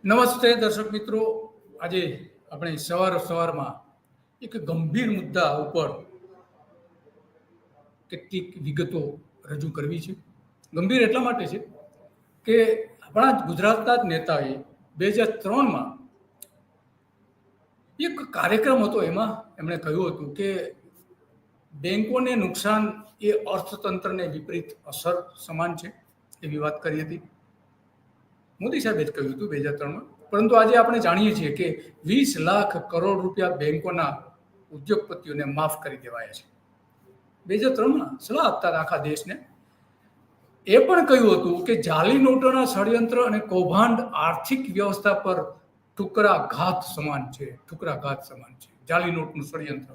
નમસ્તે દર્શક મિત્રો. આજે આપણે સવારમાં એક ગંભીર મુદ્દા ઉપર કેટલીક વિગતો રજૂ કરવી છે. ગંભીર એટલા માટે છે કે આપણા ગુજરાતના જ નેતાએ 2003માં એક કાર્યક્રમ હતો, એમાં એમણે કહ્યું હતું કે બેંકોને નુકસાન એ અર્થતંત્રને વિપરીત અસર સમાન છે, એવી વાત કરી હતી. મોદી સાહેબે જ કહ્યું હતું 2003માં. પરંતુ આજે આપણે જાણીએ છીએ કે 20 લાખ કરોડ રૂપિયા બેંકોના ઉદ્યોગપતિઓને માફ કરી દેવાયા છે. 2003માં સલાહ આપતા હતા આખા દેશને. એ પણ કહ્યું હતું કે જાલી નોટોના ષડયંત્ર અને કૌભાંડ આર્થિક વ્યવસ્થા પર ઠુકરાઘાત સમાન છે. જાલી નોટનું ષડયંત્ર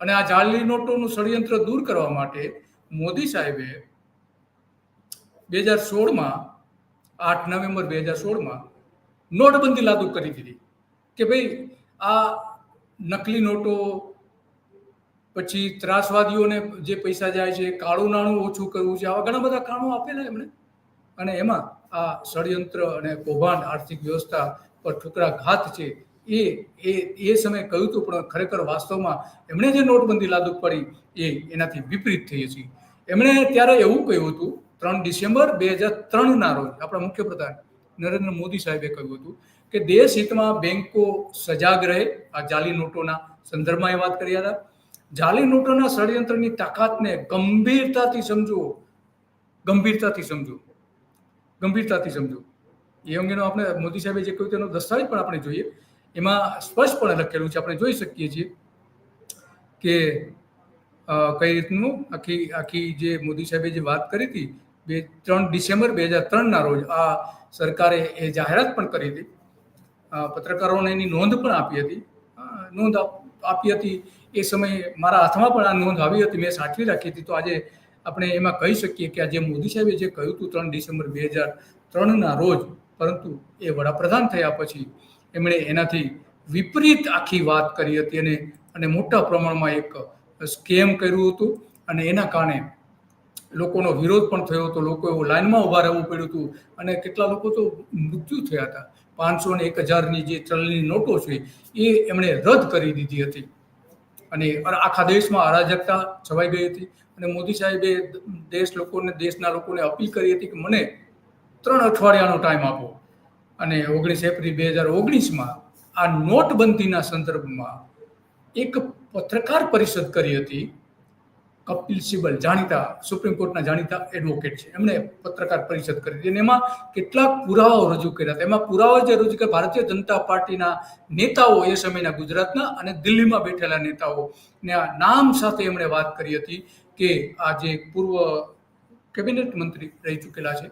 અને આ જાલી નોટોનું ષડયંત્ર દૂર કરવા માટે મોદી સાહેબે 2016માં 8 નવેમ્બર 2016માં નોટબંધી લાગુ કરી દીધી કે ભાઈ આ નકલી નોટો, પછી ત્રાસવાદીઓને જે પૈસા જાય છે, કાળું નાણું ઓછું કરવું છે, આવા ઘણા બધા કામો આપેલા એમણે. અને એમાં આ ષડયંત્ર અને કૌભાંડ આર્થિક વ્યવસ્થા પર ઠુકરાઘાત છે એ સમયે કહ્યું હતું, પણ ખરેખર વાસ્તવમાં એમણે જે નોટબંધી લાગુ પડી એનાથી વિપરીત થઈ છે. એમણે ત્યારે એવું કહ્યું હતું 3 ડિસેમ્બર 2003ના રોજ આપણા મુખ્યપ્રધાન નરેન્દ્ર મોદી સાહેબે કહ્યું હતું કે દેશ હિતમાં બેંકો સજાગ રહે. આ જાલી નોટોના સંદર્ભમાં એ વાત કરી હતા. જાલી નોટોના ષડયંત્રની તાકાતને ગંભીરતાથી સમજો. એ અંગેનો આપણે મોદી સાહેબે જે કહ્યું તેનો દસ્તાવેજ પણ આપણે જોઈએ. એમાં સ્પષ્ટપણે લખેલું છે, આપણે જોઈ શકીએ છીએ કે કઈ રીતનું આખી જે મોદી સાહેબે જે વાત કરી હતી 3 ડિસેમ્બર 2003ના રોજ આ સરકારે એ જાહેરાત પણ કરી હતી. પત્રકારોને એની નોંધ પણ આપી હતી. એ સમયે મારા હાથમાં પણ આ નોંધ આવી હતી, મેં સાચવી રાખી હતી. તો આજે આપણે એમાં કહી શકીએ કે આજે મોદી સાહેબે જે કહ્યું હતું 3 ડિસેમ્બર 2003ના રોજ, પરંતુ એ વડાપ્રધાન થયા પછી એમણે એનાથી વિપરીત આખી વાત કરી હતી અને મોટા પ્રમાણમાં એક સ્કેમ કર્યું હતું. અને એના કારણે લોકોનો વિરોધ પણ થયો હતો. લોકો લાઈનમાં ઊભા રહેવું પડ્યું હતું અને કેટલા લોકો તો મૃત્યુ થયા હતા. 500 અને 1000ની જે ચલણી નોટો છે એ એમણે રદ કરી દીધી હતી અને આખા દેશમાં અરાજકતા છવાઈ ગઈ હતી. અને મોદી સાહેબે દેશના લોકોને અપીલ કરી હતી કે મને 3 અઠવાડિયાનો ટાઈમ આપો. અને 19 એપ્રિલ 2019માં આ નોટબંધીના સંદર્ભમાં એક પત્રકાર પરિષદ કરી હતી. કપિલ સિબ્બલ સુપ્રીમ કોર્ટના જાણીતા એડવોકેટ છે, એમણે પત્રકાર પરિષદ કરી હતી અને એમાં કેટલાક પુરાવાઓ રજૂ કર્યા હતા. એમાં પુરાવા જે રજૂ કર્યા, ભારતીય જનતા પાર્ટીના નેતાઓ, એ સમયના ગુજરાતના અને દિલ્હીમાં બેઠેલા નેતાઓના નામ સાથે એમણે વાત કરી હતી કે આ જે પૂર્વ કેબિનેટ મંત્રી રહી ચૂકેલા છે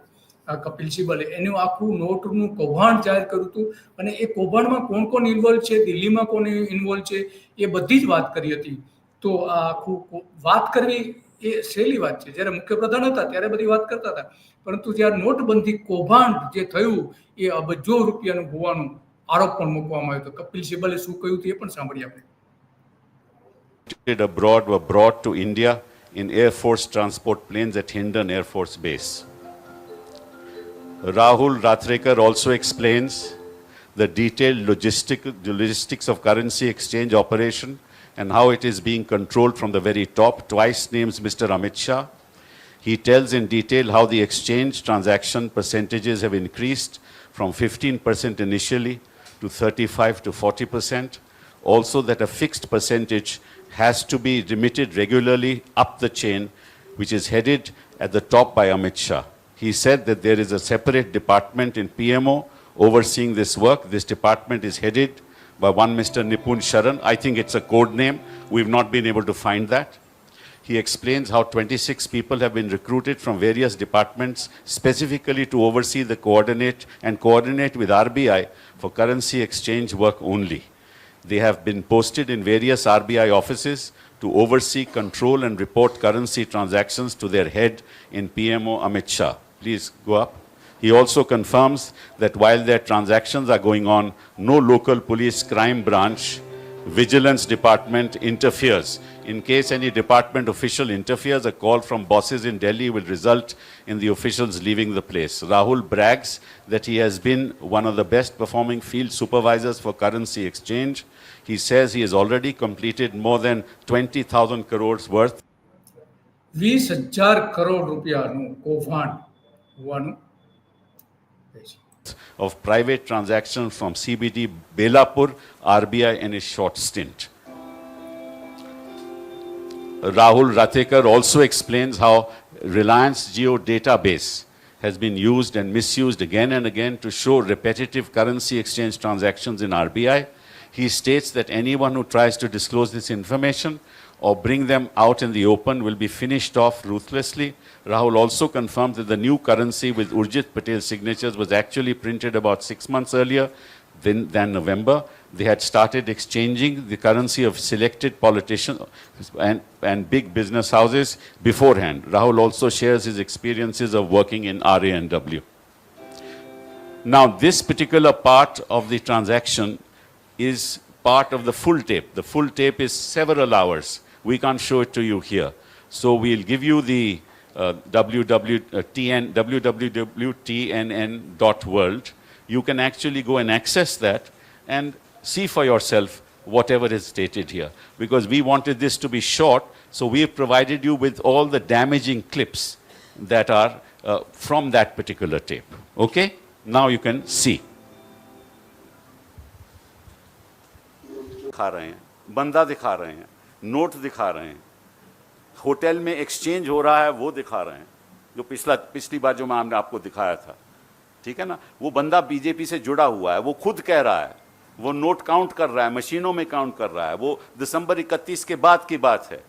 કપિલ સિબ્બલે, એનું આખું નોટનું કૌભાંડ જાહેર કર્યું હતું અને એ કૌભાંડમાં કોણ ઇન્વોલ્વ છે, દિલ્હીમાં કોણ ઇન્વોલ્વ છે, એ બધી જ વાત કરી હતી. તો આ આખું વાત કરવી એ સહેલી વાત છે. જ્યારે મુખ્યપ્રધાન હતા ત્યારે બધી વાત કરતા હતા, પરંતુ જ્યારે નોટબંધી કૌભાંડ જે થયું એ અબજો રૂપિયાનું હોવાનું આરોપ પણ મૂકવામાં આવ્યો હતો. કપિલ સિબ્બલે શું કહ્યું હતું એ પણ સાંભળીએ આપણે. Abroad were brought to India in Air Force transport planes at Hindon Air Force Base. Rahul Rathrekar also explains the detailed logistics of currency exchange operation and how it is being controlled from the very top. Twice names Mr. Amit Shah. He tells in detail how the exchange transaction percentages have increased from 15% initially to 35 to 40%. Also that a fixed percentage has to be remitted regularly up the chain, which is headed at the top by Amit Shah. He said that there is a separate department in PMO overseeing this work. This department is headed by one Mr. Nipun Sharan. I think it's a code name. We've not been able to find that. He explains how 26 people have been recruited from various departments specifically to oversee the coordinate with RBI for currency exchange work only. They have been posted in various RBI offices to oversee, control and report currency transactions to their head in PMO Amit Shah. Please go up. He also confirms that while their transactions are going on, no local police crime branch Vigilance Department interferes. In case any department official interferes, a call from bosses in Delhi will result in the officials leaving the place. Rahul brags that he has been one of the best performing field supervisors for currency exchange. He says he has already completed more than 20,000 crores worth 20,000 crore રૂપિયાનું કૌભાંડ હોવાનું કહે છે. of private transactions from CBD Belapur, RBI in his short stint. Rahul Rathekar also explains how Reliance Jio database has been used and misused again and again to show repetitive currency exchange transactions in RBI. He states that anyone who tries to disclose this information or bring them out in the open will be finished off ruthlessly. Rahul also confirmed that the new currency with Urjit Patel's signatures was actually printed about 6 months earlier than November. They had started exchanging the currency of selected politicians and big business houses beforehand. Rahul also shares his experiences of working in RANW. Now, this particular part of the transaction is part of the full tape. The full tape is several hours. We can't show it to you here. So we'll give you the www.tnn.world. You can actually go and access that and see for yourself whatever is stated here. Because we wanted this to be short, so we have provided you with all the damaging clips that are from that particular tape. Okay? Now you can see. दिखा रहे हैं, बंदा दिखा रहे हैं, note दिखा रहे हैं, होटल में एक्सचेंज हो रहा है वो दिखा रहे हैं, जो पिछली बार जो हमने आपको दिखाया था, ठीक है ना, वो बंदा बीजेपी से जुड़ा हुआ है, वो खुद कह रहा है, वो नोट काउंट कर रहा है, मशीनों में काउंट कर रहा है, वो दिसंबर 31 के बाद की बात है,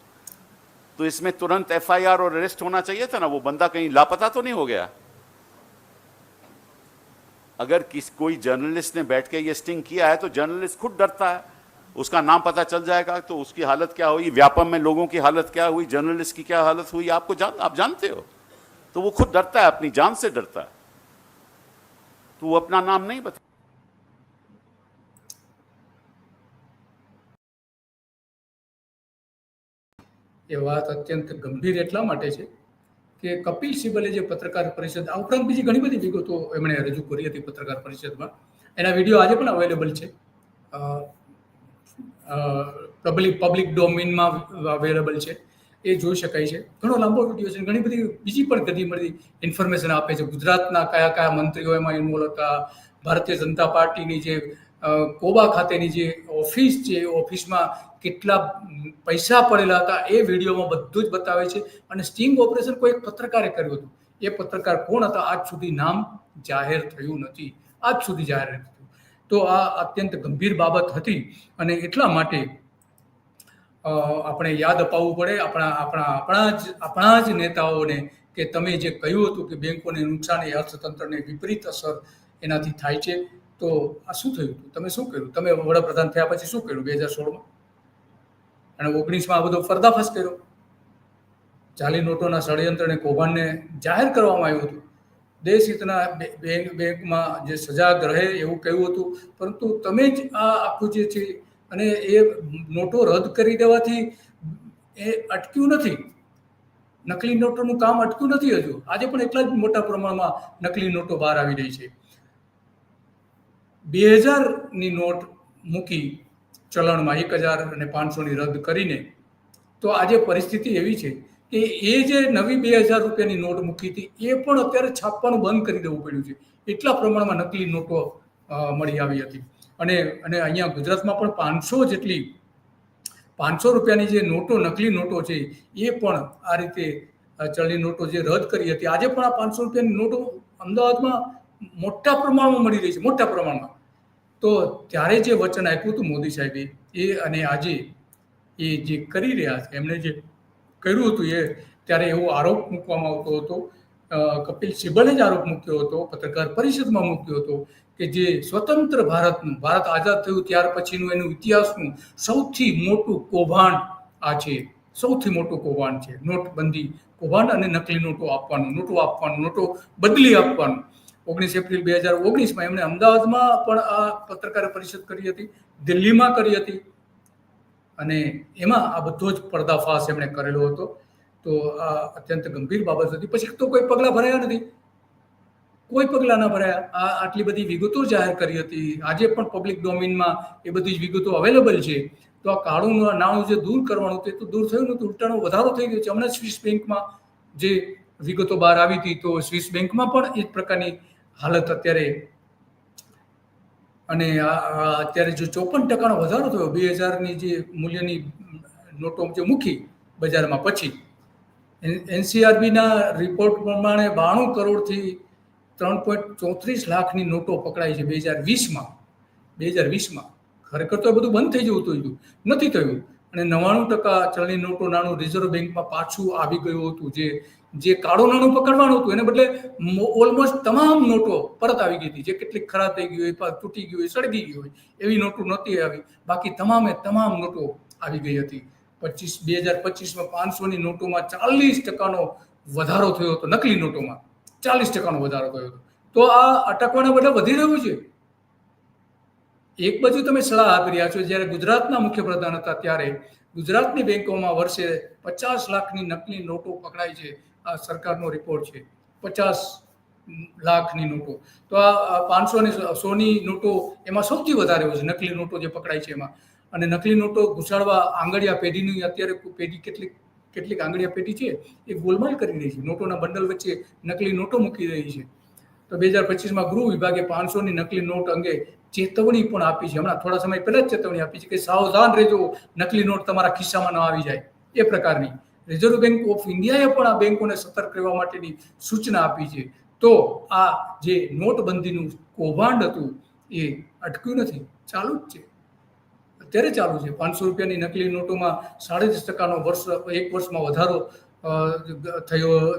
तो इसमें तुरंत एफआईआर और अरेस्ट होना चाहिए था ना, वो बंदा कहीं लापता तो नहीं हो गया। अगर कोई जर्नलिस्ट ने बैठ के ये स्टिंग किया है तो जर्नलिस्ट खुद डरता है, उसका नाम पता चल जाएगा तो उसकी हालत क्या हुई, व्यापम में लोगों की हालत क्या हुई, जर्नलिस्ट की क्या हालत हुई, आप जानते हो। तो वो खुद डरता है, अपनी जान से डरता है, तो वो अपना नाम नहीं बता। એ વાત અત્યંત ગંભીર એટલા માટે છે કે કપિલ સિબ્બલે જે પત્રકાર પરિષદ આ ઉપરાંત બીજી ઘણી બધી વિગતો એમણે રજૂ કરી હતી પત્રકાર પરિષદમાં. એના વિડીયો આજે પણ અવેલેબલ છે, પબ્લિક ડોમેઇનમાં અવેલેબલ છે, એ જોઈ શકાય છે. ઘણો લાંબો વિડીયો છે, ઘણી બધી બીજી પણ ઘણી બધી ઇન્ફોર્મેશન આપે છે. ગુજરાતના કયા કયા મંત્રીઓ એમાં ઇન્વોલ્વ હતા, ભારતીય જનતા પાર્ટીની જે કોબા ખાતેની જે ઓફિસ છે, ઓફિસમાં કેટલા પૈસા પડેલા હતા એ વિડીયોમાં બધું જ બતાવે છે. અને સ્ટિંગ ઓપરેશન કોઈ એક પત્રકારે કર્યું હતું. એ પત્રકાર કોણ હતા આજ સુધી નામ જાહેર થયું નથી, આજ સુધી જાહેર નથી થયું. તો આ અત્યંત ગંભીર બાબત હતી અને એટલા માટે આપણે યાદ અપાવવું પડે આપણા જ નેતાઓને કે તમે જે કહ્યું હતું કે બેંકોને નુકસાન એ અર્થતંત્રને વિપરીત અસર એનાથી થાય છે. તો આ શું થયું હતું, તમે શું કર્યું, તમે વડાપ્રધાન થયા પછી શું કર્યું 2016માં અને 19માં આ બધો પર્દાફાશ કર્યો. જાલી નોટોના ષડયંત્ર અને કૌભાંડને જાહેર કરવામાં આવ્યું હતું. દેશ હિતના બેંકમાં જે સજાગ રહે એવું કહ્યું હતું, પરંતુ તમે જ આ આખું જે છે અને એ નોટો રદ કરી દેવાથી એ અટક્યું નથી. નકલી નોટોનું કામ અટક્યું નથી હજુ. આજે પણ એટલા જ મોટા પ્રમાણમાં નકલી નોટો બહાર આવી રહી છે. 2000ની નોટ મૂકી ચલણમાં 1000 અને 500ની રદ કરીને, તો આજે પરિસ્થિતિ એવી છે કે એ જે નવી 2000 રૂપિયાની નોટ મૂકી હતી એ પણ અત્યારે છાપવાનું બંધ કરી દેવું પડ્યું છે. એટલા પ્રમાણમાં નકલી નોટો મળી આવી હતી. અને અહીંયા ગુજરાતમાં પણ 500 જેટલી 500 રૂપિયાની જે નોટો નકલી નોટો છે એ પણ આ રીતે ચલણી નોટો જે રદ કરી હતી. આજે પણ આ 500 રૂપિયાની નોટો અમદાવાદમાં મોટા પ્રમાણમાં મળી રહી છે, મોટા પ્રમાણમાં. તો ત્યારે જે વચન આપ્યું હતું મોદી સાહેબે એ અને આજે એ જે કરી રહ્યા છે, એમણે જે કર્યું હતું એ ત્યારે એવો આરોપ મૂકવામાં આવતો હતો, કપિલ સિબ્બલે જ આરોપ મૂક્યો હતો, પત્રકાર પરિષદમાં મૂક્યો હતો કે જે સ્વતંત્ર ભારત આઝાદ થયું ત્યાર પછીનું એનું ઇતિહાસનું સૌથી મોટું કૌભાંડ આ છે, સૌથી મોટું કૌભાંડ છે. નોટબંધી કૌભાંડ અને નકલી નોટો આપવાનું, નોટો બદલી આપવાનું. 19 એપ્રિલ 2019માં એમણે અમદાવાદમાં પણ આ પત્રકાર પરિષદ કરી હતી, દિલ્હીમાં કરી હતી અને એમાં આ બધો જ પર્દાફાશ એમણે કરેલો હતો. તો આ અત્યંત ગંભીર બાબત હતી. પછી તો કોઈ પગલાં ભરાયા નથી, કોઈ પગલાં ના ભરાયા. આ આટલી બધી વિગતો જાહેર કરી હતી, આજે પણ પબ્લિક ડોમેઇનમાં એ બધી જ વિગતો અવેલેબલ છે. તો આ કાળું નાણું જે દૂર કરવાનું હતું એ તો દૂર થયું નતું, ઉલટાનો વધારો થઈ ગયો છે. હમણાં સ્વિસ બેંકમાં જે વિગતો બહાર આવી હતી, તો સ્વિસ બેંકમાં પણ એ જ પ્રકારની હાલત અત્યારે. અને અત્યારે જો 54% વધારો થયો 2000ની જે મૂલ્યની નોટો જે મૂકી બજારમાં, પછી એનસીઆરબીના રિપોર્ટ પ્રમાણે 92 કરોડથી 3.34 લાખની નોટો પકડાઈ છે 2020માં. ખરેખર તો એ બધું બંધ થઈ જવું હતું, નથી થયું. અને 99% ચલણી નોટો નાણું રિઝર્વ બેંકમાં પાછું આવી ગયું હતું. જે કાળું નાણું પકડવાનું હતું એને બદલે ઓલમોસ્ટ તમામ નોટો પરત આવી ગઈ હતી. જે કેટલીક ખરાબ થઈ ગઈ હોય, તૂટી ગઈ હોય, સળગી ગઈ હોય, એવી નોટો નહોતી આવી. બાકી તમામ નોટો આવી ગઈ હતી. 2025માં 500ની નોટોમાં 40%નો વધારો થયો હતો. નકલી નોટોમાં 40%નો વધારો થયો હતો. તો આ અટકવાના બદલે વધી રહ્યું છે. એક બાજુ તમે સલાહ આપી રહ્યા છો, જ્યારે ગુજરાતના મુખ્યપ્રધાન હતા ત્યારે ગુજરાતની બેંકોમાં વર્ષે 50 લાખની નકલી નોટો પકડાય છે. આ સરકારનો રિપોર્ટ છે, 50 લાખની નોટો. તો આ 500 અને 100ની નોટો એમાં સૌથી વધારે હોય છે, નકલી નોટો જે પકડાય છે એમાં. અને નકલી નોટો ઘુસાડવા આંગળીયા પેઢીની અત્યારે પેઢી કેટલીક આંગળીયા પેઢી છે એ ગોલમાલ કરી રહી છે. નોટોના બંડલ વચ્ચે નકલી નોટો મૂકી રહી છે. તો 2025માં ગૃહ વિભાગે 500ની નકલી નોટ અંગે ચેતવણી પણ આપી છે. હમણાં થોડા સમય પહેલા જ ચેતવણી આપી છે કે સાવધાન રહેજો, નકલી નોટ તમારા ખિસ્સામાં ન આવી જાય, એ પ્રકારની. રિઝર્વ બેંક ઓફ ઇન્ડિયાએ પણ આ બેંકોને સતર્ક રહેવા માટેની સૂચના આપી છે. તો આ જે નોટબંધીનું કૌભાંડ હતું એ અટક્યું નથી, ચાલુ જ છે. અત્યારે ચાલુ છે. 500 રૂપિયાની નકલી નોટોમાં 37%નો એક વર્ષમાં વધારો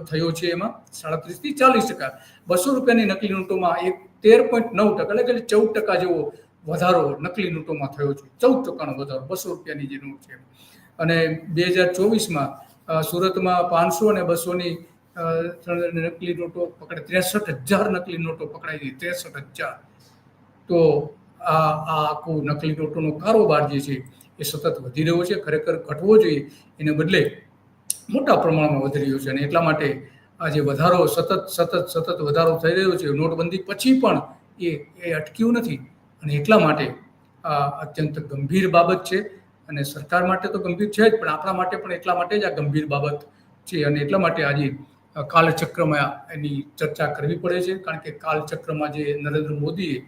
થયો છે. એમાં 37થી 40%. 200 રૂપિયાની નકલી નોટોમાં 13.9%, એટલે કે 14% જેવો વધારો નકલી નોટોમાં થયો છે. 14%નો વધારો 200 રૂપિયાની જે નોટ છે. અને 2024માં સુરતમાં 500 અને 200ની નકલી નોટો પકડાઈ, 63,000 નકલી નોટો પકડાઈ ગઈ, 63,000. તો આ આખું નકલી નોટોનો કારોબાર જે છે એ સતત વધી રહ્યો છે. ખરેખર ઘટવો જોઈએ, એને બદલે મોટા પ્રમાણમાં વધી રહ્યો છે. અને એટલા માટે આ જે વધારો સતત વધારો થઈ રહ્યો છે નોટબંધી પછી પણ એ અટક્યું નથી. અને એટલા માટે આ અત્યંત ગંભીર બાબત છે. અને સરકાર માટે તો ગંભીર છે જ, પણ આપણા માટે પણ એટલા માટે જ આ ગંભીર બાબત છે. અને એટલા માટે આજે કાલચક્રમાં એની ચર્ચા કરવી પડે છે. કારણ કે કાલચક્રમાં જે નરેન્દ્ર મોદીએ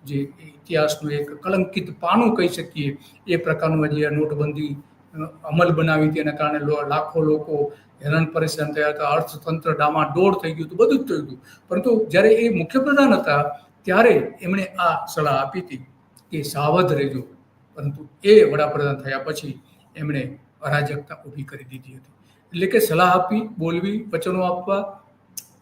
જે ઇતિહાસનું એક કલંકિત પાનું કહી શકીએ એ પ્રકારનું જે નોટબંધી અમલ બનાવી હતી, એના કારણે લાખો લોકો હેરાન પરેશાન થયા હતા. અર્થતંત્ર ડામાડોળ થઈ ગયું હતું, બધું જ થયું હતું. પરંતુ જ્યારે એ મુખ્યપ્રધાન હતા ત્યારે એમણે આ સલાહ આપી હતી કે સાવધ રહેજો. પરંતુ એ વડાપ્રધાન થયા પછી એમણે અરાજકતા ઊભી કરી દીધી હતી. એટલે કે સલાહ આપવી, બોલવી, વચનો આપવા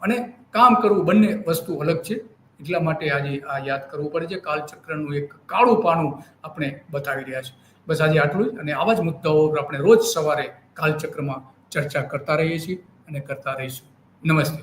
અને કામ કરવું બંને વસ્તુ અલગ છે. એટલા માટે આજે આ યાદ કરવું પડે છે. કાલચક્રનું એક કાળું પાનું આપણે બતાવી રહ્યા છે. બસ આજે આટલું જ. અને આવા જ મુદ્દાઓ પર આપણે રોજ સવારે કાલચક્રમાં ચર્ચા કરતા રહીએ છીએ અને કરતા રહીશું. નમસ્તે.